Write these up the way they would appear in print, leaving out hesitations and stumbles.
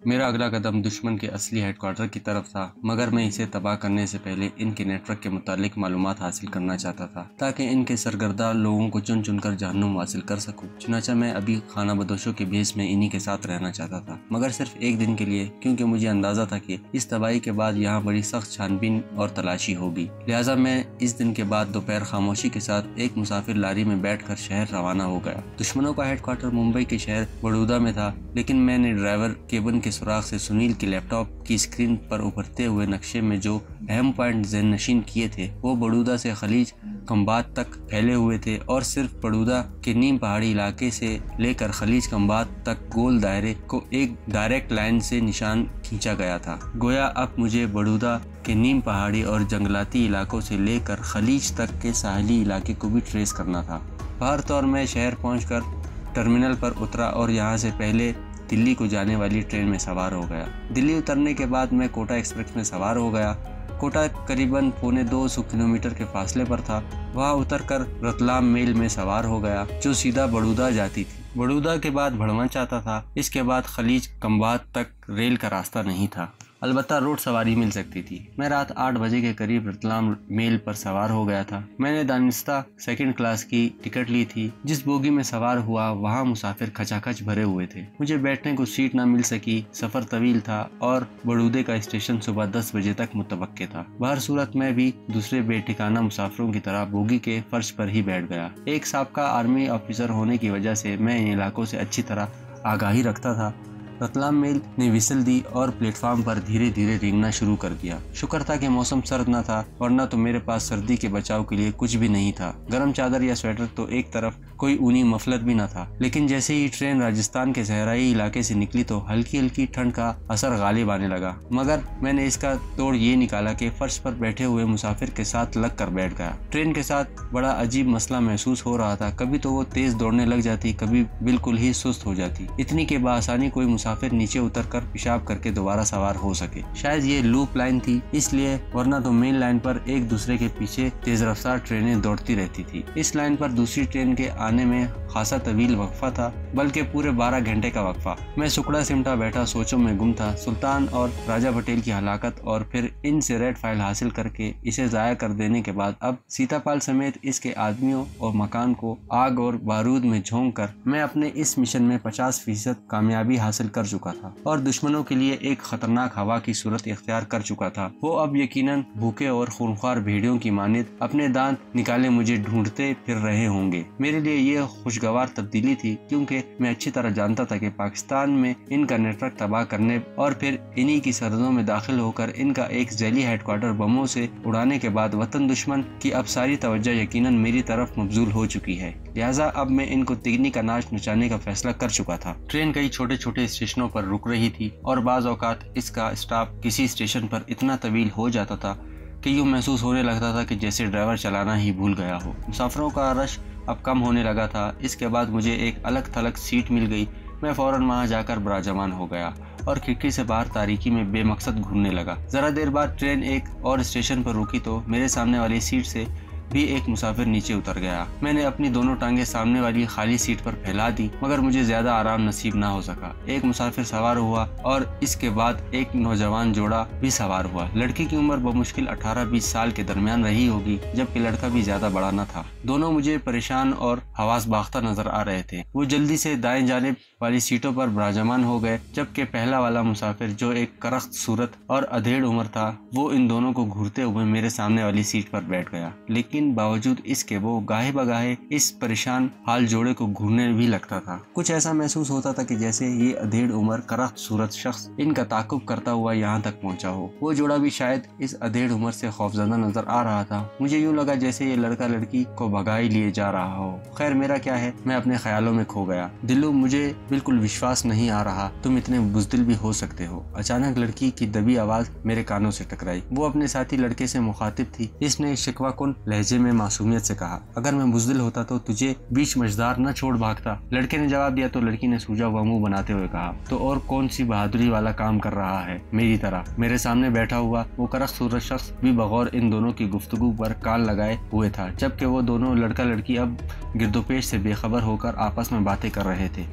میرا اگلا قدم دشمن کے اصلی ہیڈ کوارٹر کی طرف تھا، مگر میں اسے تباہ کرنے سے پہلے ان کے نیٹ ورک کے متعلق معلومات حاصل کرنا چاہتا تھا تاکہ ان کے سرگردہ لوگوں کو چن چن کر جہنم حاصل کر سکوں۔ چنانچہ میں ابھی خانہ بدوشوں کے بھیس میں انہی کے ساتھ رہنا چاہتا تھا، مگر صرف ایک دن کے لیے، کیونکہ مجھے اندازہ تھا کہ اس تباہی کے بعد یہاں بڑی سخت چھان بین اور تلاشی ہوگی۔ لہٰذا میں اس دن کے بعد دوپہر خاموشی کے ساتھ ایک مسافر لاری میں بیٹھ کر شہر روانہ ہو گیا۔ دشمنوں کا ہیڈ کوارٹر ممبئی کے شہر بڑودہ میں تھا، لیکن میں نے ڈرائیور کیبن کے سوراخ سے سنیل کے لیپ ٹاپ کی اسکرین پر ابھرتے ہوئے نقشے میں جو اہم پوائنٹ ذہن نشین کیے تھے وہ بڑودہ سے خلیج کمبات تک پھیلے ہوئے تھے، اور صرف بڑودہ کے نیم پہاڑی علاقے سے لے کر خلیج کمبات تک گول دائرے کو ایک ڈائریکٹ لائن سے نشان کھینچا گیا تھا۔ گویا اب مجھے بڑودہ کے نیم پہاڑی اور جنگلاتی علاقوں سے لے کر خلیج تک کے ساحلی علاقے کو بھی ٹریس کرنا تھا۔ بہر طور میں شہر پہنچ کر ٹرمینل پر اترا اور یہاں سے پہلے دلی کو جانے والی ٹرین میں سوار ہو گیا۔ دلی اترنے کے بعد میں کوٹا ایکسپریس میں سوار ہو گیا۔ کوٹا قریباً 250 کلومیٹر کے فاصلے پر تھا۔ وہاں اتر کر رتلام میل میں سوار ہو گیا جو سیدھا بڑودہ جاتی تھی۔ بڑودہ کے بعد بھڑون چاہتا تھا، اس کے بعد خلیج کمبات تک ریل کا راستہ نہیں تھا، البتہ روڈ سواری مل سکتی تھی۔ میں رات 8 بجے کے قریب رتلام میل پر سوار ہو گیا تھا۔ میں نے دانستہ سیکنڈ کلاس کی ٹکٹ لی تھی۔ جس بوگی میں سوار ہوا وہاں مسافر کھچا کھچ بھرے ہوئے تھے۔ مجھے بیٹھنے کو سیٹ نہ مل سکی۔ سفر طویل تھا اور بڑودے کا اسٹیشن صبح 10 بجے تک متوقع تھا۔ بہر صورت میں بھی دوسرے بے ٹھکانہ مسافروں کی طرح بوگی کے فرش پر ہی بیٹھ گیا۔ ایک سابقہ آرمی آفیسر ہونے کی وجہ سے میں ان علاقوں سے اچھی طرح آگاہی رکھتا تھا۔ رتلام میل نے وسل دی اور پلیٹ فارم پر دھیرے دھیرے رینگنا شروع کر دیا۔ شکر تھا کہ موسم سرد نہ تھا، ورنہ تو میرے پاس سردی کے بچاؤ کے لیے کچھ بھی نہیں تھا۔ گرم چادر یا سویٹر تو ایک طرف، کوئی اونی مفلر بھی نہ تھا۔ لیکن جیسے ہی ٹرین راجستھان کے صحرائی علاقے سے نکلی تو ہلکی ہلکی ٹھنڈ کا اثر غالب آنے لگا، مگر میں نے اس کا توڑ یہ نکالا کہ فرش پر بیٹھے ہوئے مسافر کے ساتھ لگ کر بیٹھ گیا۔ ٹرین کے ساتھ بڑا عجیب مسئلہ محسوس ہو رہا تھا، کبھی تو وہ تیز دوڑنے لگ جاتی، کبھی بالکل ہی سست ہو جاتی، اتنی کہ بآسانی کوئی مسافر نیچے اتر کر پیشاب کر کے دوبارہ سوار ہو سکے۔ شاید یہ لوپ لائن تھی اس لیے، ورنہ تو مین لائن پر ایک دوسرے کے پیچھے تیز رفتار ٹرینیں دوڑتی رہتی تھی۔ اس لائن پر دوسری ٹرین کے آنے میں خاصا طویل وقفہ تھا، بلکہ پورے 12 گھنٹے کا وقفہ۔ میں سکڑا سمٹا بیٹھا سوچوں میں گم تھا۔ سلطان اور راجہ پٹیل کی ہلاکت اور پھر ان سے ریڈ فائل حاصل کر کے اسے ضائع کر دینے کے بعد اب سیتا پال سمیت اس کے آدمیوں اور مکان کو آگ اور بارود میں جھونک کر میں اپنے اس مشن میں 50% کامیابی حاصل کر چکا تھا اور دشمنوں کے لیے ایک خطرناک ہوا کی صورت اختیار کر چکا تھا۔ وہ اب یقیناً بھوکے اور خونخوار بھیڑیوں کی مانند اپنے دانت نکالے مجھے ڈھونڈتے پھر رہے ہوں گے۔ میرے لیے یہ خوشگوار تبدیلی تھی، کیونکہ میں اچھی طرح جانتا تھا کہ پاکستان میں ان کا نیٹ ورک تباہ کرنے اور پھر انہی کی سرحدوں میں داخل ہو کر ان کا ایک ذیلی ہیڈ کوارٹر بموں سے اڑانے کے بعد وطن دشمن کی اب ساری توجہ یقیناً میری طرف مبذول ہو چکی ہے۔ لہٰذا اب میں ان کو تگنی کا ناچ نچانے کا فیصلہ کر چکا تھا۔ ٹرین کئی چھوٹے چھوٹے اسٹیشنوں پر رک رہی تھی اور بعض اوقات اس کا اسٹاپ کسی اسٹیشن پر اتنا طویل ہو جاتا تھا کہ یوں محسوس ہونے لگتا تھا کہ جیسے ڈرائیور چلانا ہی بھول گیا ہو۔ مسافروں کا رش اب کم ہونے لگا تھا۔ اس کے بعد مجھے ایک الگ تھلگ سیٹ مل گئی۔ میں فوراً وہاں جا کر براجمان ہو گیا اور کھڑکی سے باہر تاریکی میں بے مقصد گھومنے لگا۔ ذرا دیر بعد ٹرین ایک اور اسٹیشن پر رکی تو میرے سامنے والی سیٹ سے بھی ایک مسافر نیچے اتر گیا۔ میں نے اپنی دونوں ٹانگیں سامنے والی خالی سیٹ پر پھیلا دی، مگر مجھے زیادہ آرام نصیب نہ ہو سکا۔ ایک مسافر سوار ہوا اور اس کے بعد ایک نوجوان جوڑا بھی سوار ہوا۔ لڑکی کی عمر بمشکل 18-20 سال کے درمیان رہی ہوگی، جبکہ لڑکا بھی زیادہ بڑا نہ تھا۔ دونوں مجھے پریشان اور حواس باختہ نظر آ رہے تھے۔ وہ جلدی سے دائیں جانب والی سیٹوں پر براجمان ہو گئے، جبکہ پہلا والا مسافر جو ایک کرخت صورت اور ادھیڑ عمر تھا وہ ان دونوں کو گھورتے ہوئے میرے سامنے والی سیٹ پر بیٹھ گیا۔ لیکن باوجود اس کے وہ گاہے بگاہے اس پریشان حال جوڑے کو گھورنے بھی لگتا تھا۔ کچھ ایسا محسوس ہوتا تھا کہ جیسے یہ ادھیڑ عمر کرخت صورت شخص ان کا تعاقب کرتا ہوا یہاں تک پہنچا ہو۔ وہ جوڑا بھی شاید اس ادھیڑ عمر سے خوفزدہ نظر آ رہا تھا۔ مجھے یوں لگا جیسے یہ لڑکا لڑکی کو بھگائی لیے جا رہا ہو۔ خیر میرا کیا ہے، میں اپنے خیالوں میں کھو گیا۔ دلو مجھے بالکل وشواس نہیں آ رہا تم اتنے بزدل بھی ہو سکتے ہو۔ اچانک لڑکی کی دبی آواز میرے کانوں سے ٹکرائی۔ وہ اپنے ساتھی لڑکے سے مخاطب تھی۔ اس نے شکوہ کن لہجے میں معصومیت سے کہا، اگر میں بزدل ہوتا تو تجھے بیچ مجدار نہ چھوڑ بھاگتا۔ لڑکے نے جواب دیا تو لڑکی نے سوجا ہوا منہ بناتے ہوئے کہا، تو اور کون سی بہادری والا کام کر رہا ہے میری طرح؟ میرے سامنے بیٹھا ہوا وہ کرخت صورت شخص بھی بغور ان دونوں کی گفتگو پر کان لگائے ہوئے تھا، جبکہ وہ دونوں لڑکا لڑکی اب گردوپیش سے بے خبر ہو کر آپس میں باتیں کر رہے تھے۔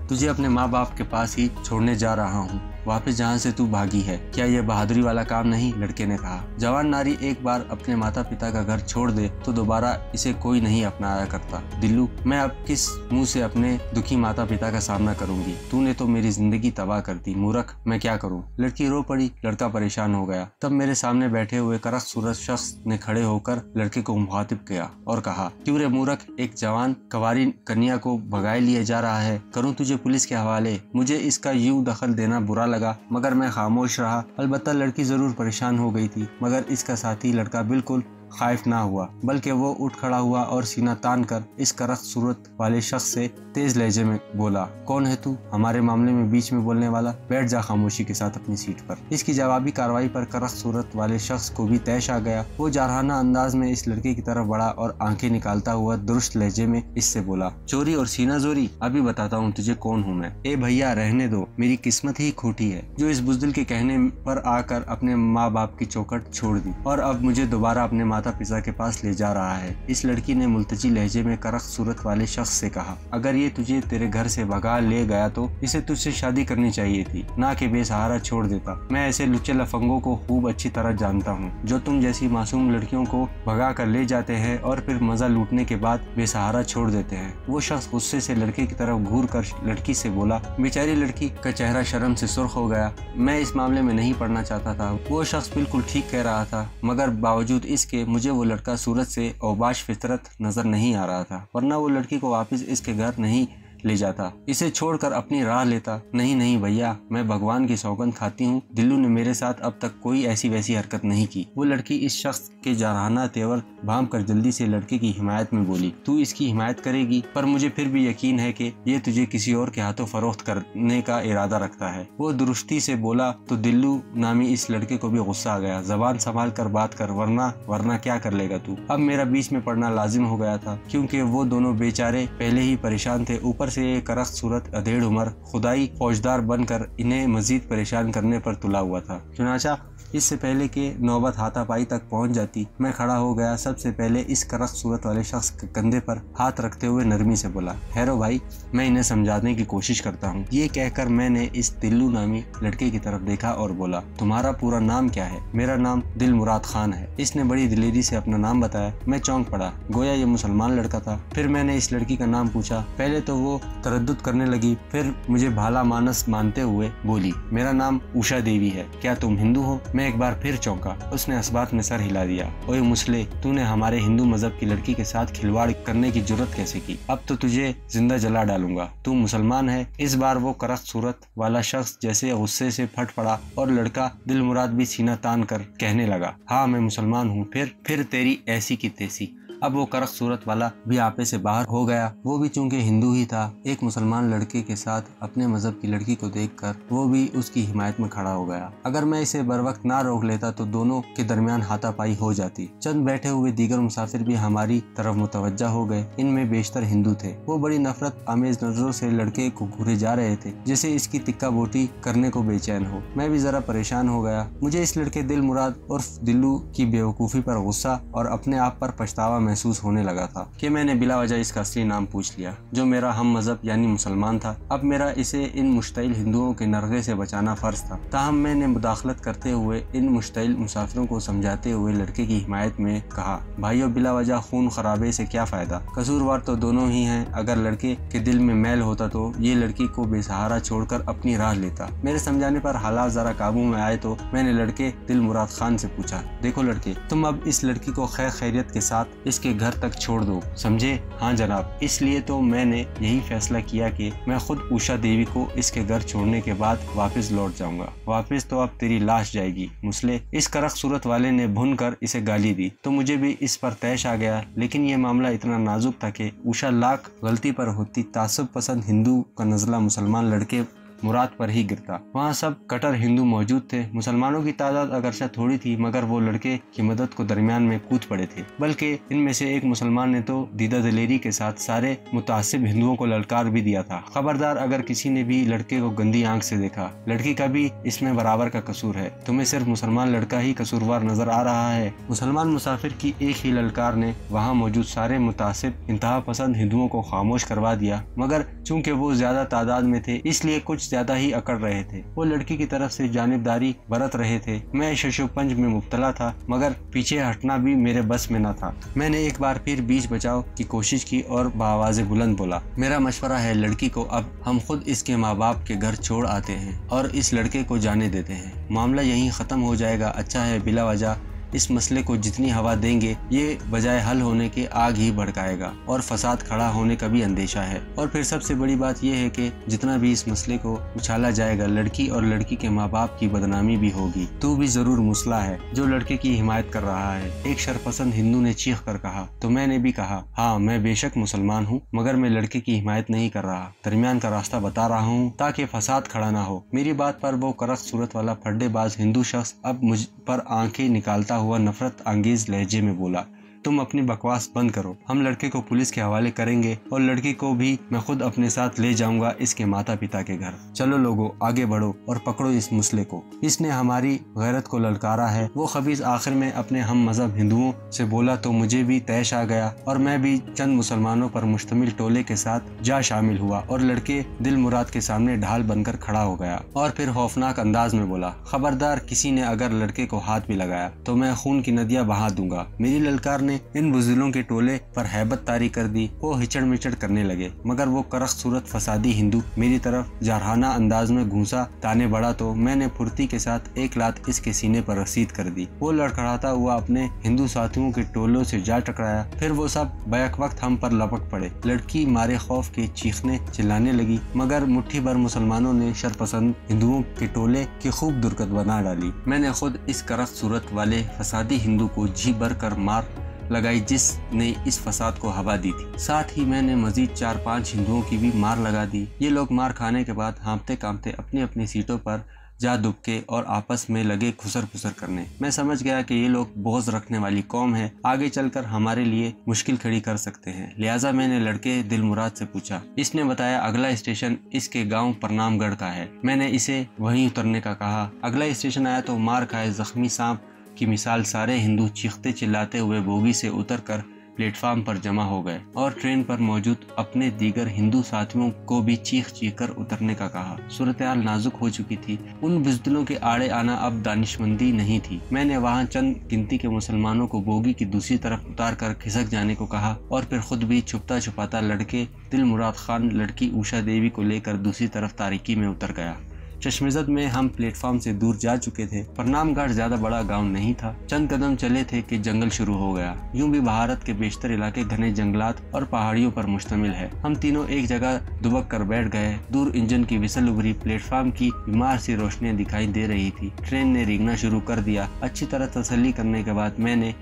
تجھے اپنے ماں باپ کے پاس ہی چھوڑنے جا رہا ہوں، वापस जहाँ से तू भागी है। क्या ये बहादुरी वाला काम नहीं? लड़के ने कहा। जवान नारी एक बार अपने माता पिता का घर छोड़ दे तो दोबारा इसे कोई नहीं अपनाया करता। दिल्लू, मैं अब किस मुंह से अपने दुखी माता पिता का सामना करूंगी? तूने तो मेरी जिंदगी तबाह कर दी। मूर्ख, मैं क्या करूं? लड़की रो पड़ी। लड़का परेशान हो गया। तब मेरे सामने बैठे हुए करख सूरत शख्स ने खड़े होकर लड़के को मुखातिब किया और कहा, क्यों रे मूर्ख, एक जवान कंवारी कन्या को भगाए लिए जा रहा है। करूं तुझे पुलिस के हवाले? मुझे इसका यूं दखल देना बुरा लगा मगर मैं खामोश रहा। अलबत्ता लड़की जरूर परेशान हो गई थी मगर इसका साथी लड़का बिल्कुल खौफ ना हुआ, बल्कि वो उठ खड़ा हुआ और सीना तान कर इस करख सूरत वाले शख्स से तेज लहजे में बोला, कौन है तू हमारे मामले में बीच में बोलने वाला? बैठ जा खामोशी के साथ अपनी सीट पर। इसकी जवाबी कार्रवाई पर करख सूरत वाले शख्स को भी तैश आ गया। वो जारहाना अंदाज में इस लड़के की तरफ बढ़ा और आंखें निकालता हुआ दुरुस्त लहजे में इससे बोला, चोरी और सीना जोरी? अभी बताता हूँ तुझे कौन हूँ मैं। ए भैया रहने दो, मेरी किस्मत ही खोटी है जो इस बुजदिल के कहने पर आकर अपने माँ बाप की चौखट छोड़ दी और अब मुझे दोबारा अपने माता पिता के पास ले जा रहा है। इस लड़की ने मुल्तजी लहजे में करख सूरत वाले शख्स से कहा, अगर ये तुझे तेरे घर से भगा ले गया तो इसे तुझसे शादी करनी चाहिए थी, ना कि बेसहारा छोड़ देता। मैं ऐसे लुच्चे लफंगों को खूब अच्छी तरह जानता हूँ जो तुम जैसी मासूम लड़कियों को भगा कर ले जाते हैं और फिर मजा लूटने के बाद बेसहारा छोड़ देते हैं। वो शख्स गुस्से से लड़के की तरफ घूर कर लड़की से बोला। बेचारी लड़की का चेहरा शर्म से सुर्ख हो गया। मैं इस मामले में नहीं पड़ना चाहता था। वो शख्स बिल्कुल ठीक कह रहा था मगर बावजूद इसके मुझे वो लड़का सूरत से औबाश फितरत नजर नहीं आ रहा था, वरना वो लड़की को वापस इसके घर नहीं ले जाता, इसे छोड़कर अपनी राह लेता। नहीं नहीं भैया, मैं भगवान की सौगंध खाती हूँ, दिल्लू ने मेरे साथ अब तक कोई ऐसी वैसी हरकत नहीं की। वो लड़की इस शख्स के जारहाना तेवर भांप कर जल्दी से लड़के की हिमायत में बोली, तू इसकी हिमायत करेगी पर मुझे फिर भी यकीन है कि ये तुझे किसी और के हाथों फरोख्त करने का इरादा रखता है। वो दुरुस्ती से बोला तो दिल्लू नामी इस लड़के को भी गुस्सा आ गया। जबान संभाल कर बात कर, वरना क्या कर लेगा तू? अब मेरा बीच में पड़ना लाजिम हो गया था क्योंकि वो दोनों बेचारे पहले ही परेशान थे। ऊपर से करख सूरत अधेड़ उम्र खुदाई फौजदार बनकर इन्हें मजीद परेशान करने पर तुला हुआ था। चुनाचा इससे पहले कि नौबत हाथापाई तक पहुंच जाती, मैं खड़ा हो गया। सबसे पहले इस करख सूरत वाले शख्स के कंधे पर हाथ रखते हुए नरमी से बोला, हैरो भाई, मैं इन्हें समझाने की कोशिश करता हूँ। ये कहकर मैंने इस दिल्लू नामी लड़के की तरफ देखा और बोला, तुम्हारा पूरा नाम क्या है? मेरा नाम दिल मुराद खान है। इसने बड़ी दिलेरी से अपना नाम बताया। मैं चौंक पड़ा, गोया ये मुसलमान लड़का था। फिर मैंने इस लड़की का नाम पूछा। पहले तो वो तरद्दुद करने लगी, फिर मुझे भाला मानस मानते हुए बोली, मेरा नाम उषा देवी है। क्या तुम हिंदू हो? मैं एक बार फिर चौंका। उसने इस्बात में सर हिला दिया। ओए मुसले, तूने हमारे हिंदू मजहब की लड़की के साथ खिलवाड़ करने की जुर्रत कैसे की? अब तो तुझे जिंदा जला डालूंगा। तू मुसलमान है? इस बार वो करख सूरत वाला शख्स जैसे गुस्से से फट पड़ा और लड़का दिल मुराद भी सीना तान कर कहने लगा, हाँ मैं मुसलमान हूँ। फिर तेरी ऐसी की तैसी। अब वो करख सूरत वाला भी आपे से बाहर हो गया। वो भी चूंकि हिंदू ही था, एक मुसलमान लड़के के साथ अपने मजहब की लड़की को देखकर वो भी उसकी हिमायत में खड़ा हो गया। अगर मैं इसे बरवक्त ना रोक लेता तो दोनों के दरमियान हाथापाई हो जाती। चंद बैठे हुए दीगर मुसाफिर भी हमारी तरफ मुतवज्जा हो गए। इनमें बेशतर हिंदू थे। वो बड़ी नफरत आमेज नजरों से लड़के को घूरे जा रहे थे जैसे इसकी तिक्का बोटी करने को बेचैन हो। मैं भी जरा परेशान हो गया। मुझे इस लड़के दिल मुराद और दिल्लू की बेवकूफ़ी पर गुस्सा और अपने आप पर पछतावा महसूस होने लगा था कि मैंने बिला वजह इसका असली नाम पूछ लिया, जो मेरा हम मजहब यानी मुसलमान था। अब मेरा इसे इन मुश्तइल हिंदुओं के नरगे से बचाना फर्ज था। ताहम मैंने मुदाखलत करते हुए इन मुश्तइल मुसाफिरों को समझाते हुए लड़के की हिमायत में कहा, भाइयों, बिला वजह खून खराबे से क्या फायदा? कसूरवार तो दोनों ही हैं। अगर लड़के के दिल में मैल होता तो ये लड़की को बेसहारा छोड़कर अपनी राह लेता। मेरे समझाने पर हालात जरा काबू में आए तो मैंने लड़के दिल मुराद खान से पूछा, देखो लड़के, तुम अब इस लड़की को खैर खैरियत के साथ इसके घर तक छोड़ दो, समझे? हाँ जनाब। इसलिए तो मैंने यही फैसला किया कि मैं खुद उषा देवी को इसके घर छोड़ने के बाद वापस लौट जाऊंगा। वापस तो अब तेरी लाश जाएगी मुसले। इस करख सूरत वाले ने भुन कर इसे गाली दी तो मुझे भी इस पर तैश आ गया। लेकिन ये मामला इतना नाजुक था कि उषा लाख गलती पर होती, तासुब पसंद हिंदू का नजला मुसलमान लड़के मुराद पर ही गिरता। वहाँ सब कट्टर हिंदू मौजूद थे। मुसलमानों की तादाद अगरचे थोड़ी थी मगर वो लड़के की मदद को दरमियान में कूद पड़े थे। बल्कि इनमें से एक मुसलमान ने तो दीदा दिलेरी के साथ सारे मुतासिब हिंदुओं को ललकार भी दिया था, खबरदार अगर किसी ने भी लड़के को गंदी आंख से देखा, लड़की का भी इसमें बराबर का कसूर है। तुम्हें सिर्फ मुसलमान लड़का ही कसूरवार नजर आ रहा है। मुसलमान मुसाफिर की एक ही ललकार ने वहाँ मौजूद सारे मुतासिब इंतहा पसंद हिंदुओं को खामोश करवा दिया। मगर चूंकि वो ज्यादा तादाद में थे इसलिए कुछ ज्यादा ही अकड़ रहे थे। वो लड़की की तरफ से जानिबदारी बरत रहे थे। मैं शशोपंज में मुब्तला था, मगर पीछे हटना भी मेरे बस में न था। मैंने एक बार फिर बीच बचाव की कोशिश की और बावाज़े बुलंद बोला, मेरा मशवरा है, लड़की को अब हम खुद इसके माँ बाप के घर छोड़ आते हैं और इस लड़के को जाने देते हैं। मामला यहीं ख़त्म हो जाएगा। अच्छा है, बिला वजह इस मसले को जितनी हवा देंगे ये बजाय हल होने के आग ही भड़काएगा और फसाद खड़ा होने का भी अंदेशा है। और फिर सबसे बड़ी बात यह है कि जितना भी इस मसले को उछाला जाएगा, लड़की और लड़की के माँ बाप की बदनामी भी होगी। तू भी जरूर मुसला है जो लड़के की हिमायत कर रहा है, एक शरपसंद हिंदू ने चीख कर कहा। तो मैंने भी कहा, हाँ मैं बेशक मुसलमान हूँ, मगर मैं लड़के की हिमायत नहीं कर रहा, दरमियान का रास्ता बता रहा हूँ ताकि फसाद खड़ा ना हो। मेरी बात पर वो करक सूरत वाला फड्डेबाज हिंदू शख्स अब मुझ पर आंखें निकालता हुआ नफरत अंगेज लहजे में बोला, तुम अपनी बकवास बंद करो। हम लड़के को पुलिस के हवाले करेंगे और लड़की को भी मैं खुद अपने साथ ले जाऊंगा इसके माता पिता के घर। चलो लोगों, आगे बढ़ो और पकड़ो इस मुसले को। इसने हमारी गैरत को ललकारा है। वो खबीज आखिर में अपने हम मजहब हिंदुओं से बोला तो मुझे भी तैश आ गया और मैं भी चंद मुसलमानों पर मुश्तमिल टोले के साथ जा शामिल हुआ और लड़के दिल मुराद के सामने ढाल बनकर खड़ा हो गया और फिर खौफनाक अंदाज में बोला, खबरदार किसी ने अगर लड़के को हाथ भी लगाया तो मैं खून की नदियां बहा दूंगा। मेरी ललकार ने इन बुज़दिलों के टोले पर हैबत तारी कर दी। वो हिचड़ मिचड़ करने लगे, मगर वो करख सूरत फसादी हिंदू मेरी तरफ जारहाना अंदाज में घूसा ताने बढ़ा तो मैंने फुर्ती के साथ एक लात इसके सीने पर रसीद कर दी। वो लड़खड़ाता हुआ अपने हिंदू साथियों के टोलों से जा टकराया। फिर वो सब बैक वक्त हम पर लपक पड़े। लड़की मारे खौफ के चीखने चिल्लाने लगी, मगर मुट्ठी भर मुसलमानों ने शरपसंद हिंदुओं के टोले की खूब दुर्गत बना डाली। मैंने खुद इस करख सूरत वाले फसादी हिंदू को जी भर कर मार लगाई जिसने इस फसाद को हवा दी थी। साथ ही मैंने मजीद 4-5 हिंदुओं की भी मार लगा दी। ये लोग मार खाने के बाद हाँफते कांपते अपनी अपनी सीटों पर जा दुबके और आपस में लगे खुसर फुसर करने। मैं समझ गया कि ये लोग बोझ रखने वाली कौम है, आगे चलकर हमारे लिए मुश्किल खड़ी कर सकते हैं। लिहाजा मैंने लड़के दिल मुराद से पूछा। इसने बताया अगला स्टेशन इसके गांव प्रणामगढ़ का है। मैंने इसे वहीं उतरने का कहा। अगला स्टेशन आया तो मार खाए जख्मी सांप की मिसाल सारे हिंदू चीखते चिल्लाते हुए बोगी से उतरकर प्लेटफार्म पर जमा हो गए और ट्रेन पर मौजूद अपने दीगर हिंदू साथियों को भी चीख चीख कर उतरने का कहा। सूरत-ए-हाल नाजुक हो चुकी थी। उन बुज़दिलों के आड़े आना अब दानिशमंदी नहीं थी। मैंने वहां चंद गिनती के मुसलमानों को बोगी की दूसरी तरफ उतार कर खिसक जाने को कहा और फिर खुद भी छुपता छुपाता लड़के दिल मुराद खान लड़की उषा देवी को लेकर दूसरी तरफ तारीकी में उतर गया। चश्मेज़द में हम प्लेटफार्म से दूर जा चुके थे। प्रणामगढ़ ज्यादा बड़ा गांव नहीं था। चंद कदम चले थे कि जंगल शुरू हो गया। यूं भी भारत के बेशतर इलाके घने जंगलात और पहाड़ियों पर मुश्तमिल है। हम तीनों एक जगह दुबक कर बैठ गए। दूर इंजन की विसल उभरी प्लेटफार्म की बीमार सी रोशनियां दिखाई दे रही थी। ट्रेन ने रेंगना शुरू कर दिया। अच्छी तरह तसल्ली करने के बाद मैंने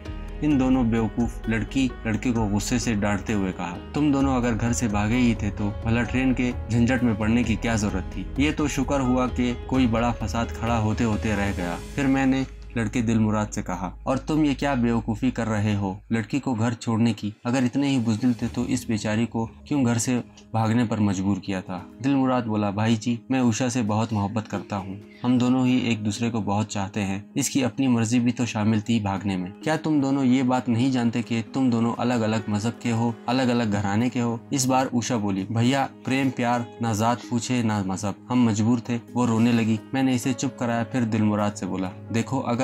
इन दोनों बेवकूफ लड़के को गुस्से से डांटते हुए कहा, तुम दोनों अगर घर से भागे ही थे तो भला ट्रेन के झंझट में पड़ने की क्या जरूरत थी। ये तो शुक्र हुआ कि कोई बड़ा फसाद खड़ा होते होते रह गया। फिर मैंने लड़के दिल मुराद से कहा, और तुम ये क्या बेवकूफ़ी कर रहे हो लड़की को घर छोड़ने की। अगर इतने ही बुज़दिल थे तो इस बेचारी को क्यों घर से भागने पर मजबूर किया था। दिल मुराद बोला, भाई जी मैं उषा से बहुत मोहब्बत करता हूँ। हम दोनों ही एक दूसरे को बहुत चाहते हैं। इसकी अपनी मर्जी भी तो शामिल थी भागने में। क्या तुम दोनों ये बात नहीं जानते कि तुम दोनों अलग अलग मजहब के हो, अलग अलग घराने के हो। इस बार उषा बोली, भैया प्रेम प्यार ना जात पूछे ना मजहब, हम मजबूर थे। वो रोने लगी। मैंने इसे चुप कराया। फिर दिल मुराद से बोला, देखो अगर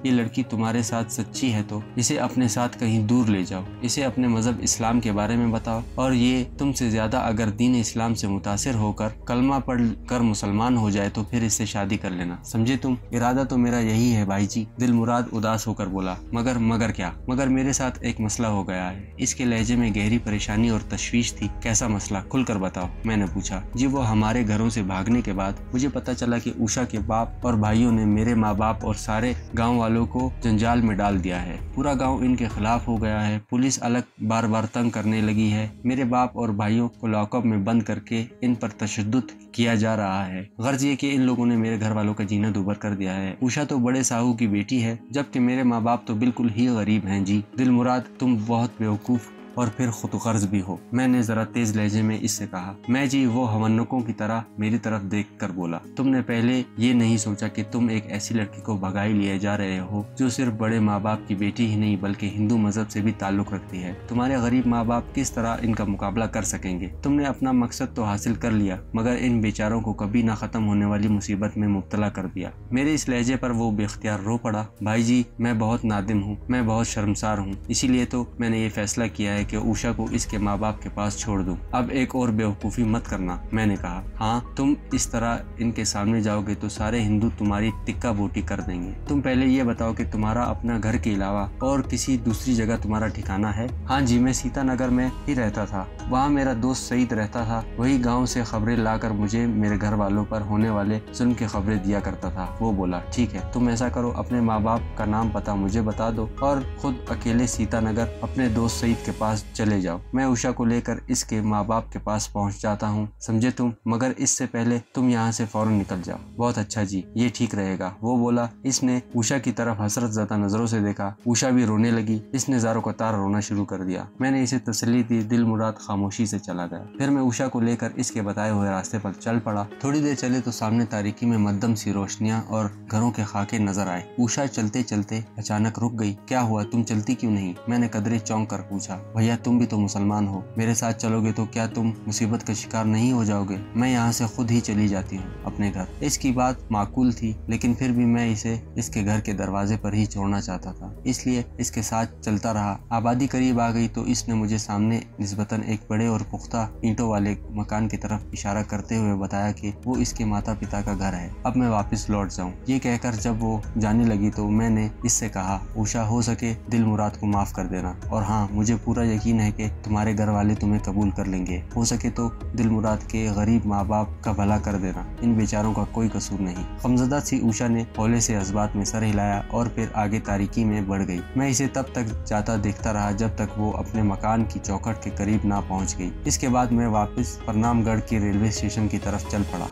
ये लड़की तुम्हारे साथ सच्ची है तो इसे अपने साथ कहीं दूर ले जाओ, इसे अपने मजहब इस्लाम के बारे में बताओ, और ये तुमसे ज्यादा अगर दीन इस्लाम से मुतासिर होकर कलमा पढ़ कर मुसलमान हो जाए तो फिर इससे शादी कर लेना। समझे तुम। इरादा तो मेरा यही है भाई जी। दिल मुराद उदास होकर बोला, मगर क्या। मगर मेरे साथ एक मसला हो गया है। इसके लहजे में गहरी परेशानी और तशवीश थी। कैसा मसला, खुलकर बताओ, मैंने पूछा। जी वो हमारे घरों से भागने के बाद मुझे पता चला कि उषा के बाप और भाइयों ने मेरे माँ बाप और सारे गाँव वालों को जंजाल में डाल दिया है। पूरा गांव इनके खिलाफ हो गया है। पुलिस अलग बार बार तंग करने लगी है। मेरे बाप और भाइयों को लॉकअप में बंद करके इन पर तशद्दुद किया जा रहा है। गर्ज ये कि इन लोगों ने मेरे घर वालों का जीना दूभर कर दिया है। उषा तो बड़े साहू की बेटी है, जबकि मेरे माँ बाप तो बिल्कुल ही गरीब हैं। जी दिल मुराद, तुम बहुत बेवकूफ اور پھر خود غرض بھی ہو۔ میں نے ذرا تیز لہجے میں اس سے کہا، میں جی وہ ہونکوں کی طرح میری طرف دیکھ کر بولا، تم نے پہلے یہ نہیں سوچا کہ تم ایک ایسی لڑکی کو بھگائی لیے جا رہے ہو جو صرف بڑے ماں باپ کی بیٹی ہی نہیں بلکہ ہندو مذہب سے بھی تعلق رکھتی ہے؟ تمہارے غریب ماں باپ کس طرح ان کا مقابلہ کر سکیں گے؟ تم نے اپنا مقصد تو حاصل کر لیا مگر ان بیچاروں کو کبھی نہ ختم ہونے والی مصیبت میں مبتلا کر دیا۔ میرے اس لہجے پر وہ بے اختیار رو پڑا۔ بھائی جی میں بہت نادم ہوں، میں بہت شرمسار ہوں، اسی لیے تو میں نے یہ فیصلہ کیا ہے کہ اوشا کو اس کے ماں باپ کے پاس چھوڑ دوں۔ اب ایک اور بیوقوفی مت کرنا، میں نے کہا۔ ہاں تم اس طرح ان کے سامنے جاؤ گے تو سارے ہندو تمہاری ٹکا بوٹی کر دیں گے۔ تم پہلے یہ بتاؤ کہ تمہارا اپنا گھر کے علاوہ اور کسی دوسری جگہ تمہارا ٹھکانہ ہے؟ ہاں جی میں سیتا نگر میں ہی رہتا تھا، وہاں میرا دوست سعید رہتا تھا، وہی گاؤں سے خبریں لا کر مجھے میرے گھر والوں پر ہونے والے ظلم کی خبریں دیا کرتا تھا۔ وہ بولا، ٹھیک ہے تم ایسا کرو، اپنے ماں باپ کا نام پتہ مجھے بتا دو اور خود اکیلے سیتا نگر اپنے دوست سعید کے پاس چلے جاؤ، میں اوشا کو لے کر اس کے ماں باپ کے پاس پہنچ جاتا ہوں، سمجھے تم؟ مگر اس سے پہلے تم یہاں سے فوراً نکل جاؤ۔ بہت اچھا جی یہ ٹھیک رہے گا، وہ بولا۔ اس نے اوشا کی طرف حسرت زدہ نظروں سے دیکھا، اوشا بھی رونے لگی، اس نے زاروں قطار رونا شروع کر دیا۔ میں نے اسے تسلی دی، دل مراد خاموشی سے چلا گیا۔ پھر میں اوشا کو لے کر اس کے بتائے ہوئے راستے پر چل پڑا۔ تھوڑی دیر چلے تو سامنے تاریکی میں مدھم سی روشنیاں اور گھروں کے خاکے نظر آئے۔ اوشا چلتے چلتے اچانک رک گئی۔ کیا ہوا، تم چلتی کیوں نہیں؟ میں نے قدرے چونک کر پوچھا۔ بھیا تم بھی تو مسلمان ہو، میرے ساتھ چلو گے تو کیا تم مصیبت کا شکار نہیں ہو جاؤ گے؟ میں یہاں سے خود ہی چلی جاتی ہوں اپنے گھر۔ اس کی بات معقول تھی لیکن پھر بھی میں اسے اس کے گھر کے دروازے پر ہی چھوڑنا چاہتا تھا، اس لیے اس کے ساتھ چلتا رہا۔ آبادی قریب آ گئی تو اس نے مجھے سامنے نسبتاً ایک بڑے اور پختہ اینٹوں والے مکان کی طرف اشارہ کرتے ہوئے بتایا کہ وہ اس کے ماتا پتا کا گھر ہے، اب میں واپس لوٹ جاؤں۔ یہ کہہ کر جب وہ جانے لگی تو میں نے اس سے کہا، اوشا ہو سکے دل مراد کو معاف کر دینا، اور ہاں مجھے پورا یقین ہے کہ تمہارے گھر والے تمہیں قبول کر لیں گے، ہو سکے تو دل مراد کے غریب ماں باپ کا بھلا کر دینا، ان بیچاروں کا کوئی قصور نہیں۔ غمزدہ سی اوشا نے ہولے سے جذبات میں سر ہلایا اور پھر آگے تاریکی میں بڑھ گئی۔ میں اسے تب تک جاتا دیکھتا رہا جب تک وہ اپنے مکان کی چوکھٹ کے قریب نہ پہنچ گئی۔ اس کے بعد میں واپس پرنام گڑھ کے ریلوے اسٹیشن کی طرف چل پڑا۔